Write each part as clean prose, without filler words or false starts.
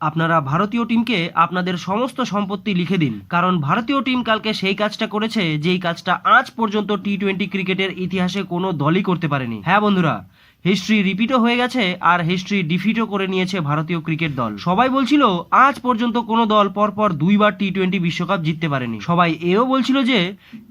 আপনারা ভারতীয় টিমকে আপনাদের সমস্ত সম্পত্তি লিখে দিন, কারণ ভারতীয় টিম কালকে সেই কাজটা করেছে যেই কাজটা আজ পর্যন্ত টি-20 ক্রিকেটের ইতিহাসে কোনো দলই করতে পারেনি। হ্যাঁ বন্ধুরা, হিস্ট্রি রিপিটও হয়ে গেছে আর হিস্ট্রি ডিফিটও করে নিয়েছে ভারতীয় ক্রিকেট দল। সবাই বলছিল আজ পর্যন্ত কোনো দল পরপর দুইবার টি-20 বিশ্বকাপ জিততে পারেনি। সবাই এও বলছিল যে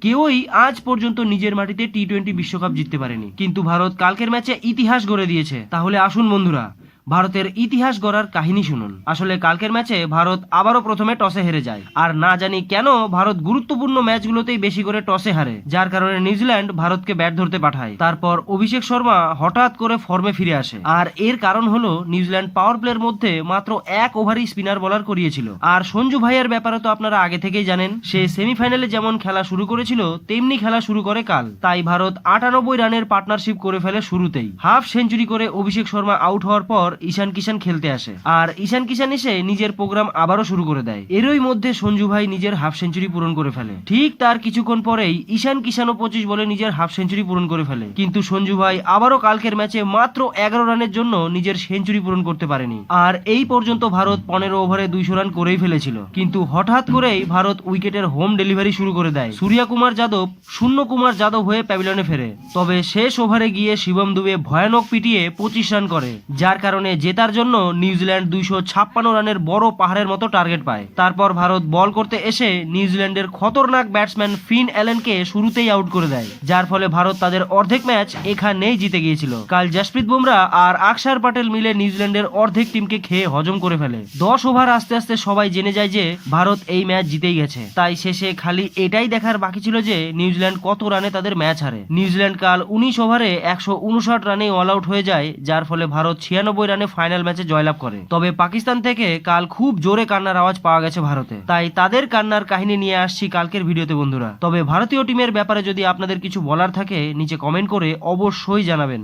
কেউই আজ পর্যন্ত নিজের মাটিতে টি-20 বিশ্বকাপ জিততে পারেনি, কিন্তু ভারত কালকের ম্যাচে ইতিহাস গড়ে দিয়েছে। তাহলে আসুন বন্ধুরা, ভারতের ইতিহাস গড়ার কাহিনী শুনুন। আসলে কালকের ম্যাচে ভারত আবারও প্রথমে টসে হেরে যায়, আর না জানি কেন ভারত গুরুত্বপূর্ণ ম্যাচগুলোতেই বেশি করে টসে হারে, যার কারণে নিউজিল্যান্ড ভারতকে ব্যাট ধরতে পাঠায়। তারপর অভিষেক শর্মা হঠাৎ করে ফর্মে ফিরে আসে, আর এর কারণ হলো নিউজিল্যান্ড পাওয়ার প্লের মধ্যে মাত্র এক ওভারই স্পিনার বোলার করিয়েছিল। আর সঞ্জু ভাইয়ের ব্যাপারে তো আপনারা আগে থেকেই জানেন, সে সেমিফাইনালে যেমন খেলা শুরু করেছিল তেমনি খেলা শুরু করে কাল। তাই ভারত 98 রানের পার্টনারশিপ করে ফেলে শুরুতেই। হাফ সেঞ্চুরি করে অভিষেক শর্মা আউট হওয়ার পর ঈশান কিষান খেলতে আসে, আর ঈশান কিষান এসে নিজের প্রোগ্রাম আবারও শুরু করে দেয়। এরই মধ্যে সঞ্জু ভাই নিজের হাফ সেঞ্চুরি পূরণ করে ফেলে। ঠিক তার কিছুক্ষণ পরেই ঈশান কিষানও 25 বলে নিজের হাফ সেঞ্চুরি পূরণ করে ফেলে, কিন্তু সঞ্জু ভাই আবারও কালকের ম্যাচে মাত্র 11 রানের জন্য নিজের সেঞ্চুরি পূরণ করতে পারেনি। আর এই পর্যন্ত ভারত 15 ওভারে 200 রান করেই ফেলেছিল, কিন্তু হঠাৎ করেই ভারত উইকেটের হোম ডেলিভারি শুরু করে দেয়। সূর্যা কুমার যাদব শূন্য কুমার যাদব হয়ে প্যাভিলিয়নে ফেরে, তবে শেষ ওভারে গিয়ে শিবম দুবে ভয়ানক পিটিয়ে 25 রান করে, যার কারণে জেতার জন্য নিউজিল্যান্ড 256 রানের বড় পাহাড়ের মতো টার্গেট পায়। তারপর ভারত বল করতে এসে নিউজিল্যান্ডের খতরনাক ব্যাটসম্যান ফিন অ্যালেনকে শুরুতেই আউট করে দেয়, যার ফলে ভারত তাদের অর্ধেক ম্যাচ এখানেই জিতে গিয়েছিল। কাল জসপ্রীত বুমরা আর আকসার প্যাটেল মিলে নিউজিল্যান্ডের অর্ধেক টিমকে খেয়ে হজম করে ফেলে। 10 ওভার আস্তে আস্তে সবাই জেনে যায় যে ভারত এই ম্যাচ জিতেই গেছে। তাই শেষে খালি এটাই দেখার বাকি ছিল যে নিউজিল্যান্ড কত রানে তাদের ম্যাচ হারে। নিউজিল্যান্ড কাল 19 ওভারে 159 রানে অল আউট হয়ে যায়, যার ফলে ভারত 96 রানে ফাইনাল ম্যাচে জয়লাভ করে। তবে পাকিস্তান থেকে কাল খুব জোরে কান্নার আওয়াজ পাওয়া গেছে ভারতে, তাই তাদের কান্নার কাহিনী নিয়ে আসছি কালকের ভিডিওতে বন্ধুরা। তবে ভারতীয় টিমের ব্যাপারে যদি আপনাদের কিছু বলার থাকে নিচে কমেন্ট করে অবশ্যই জানাবেন।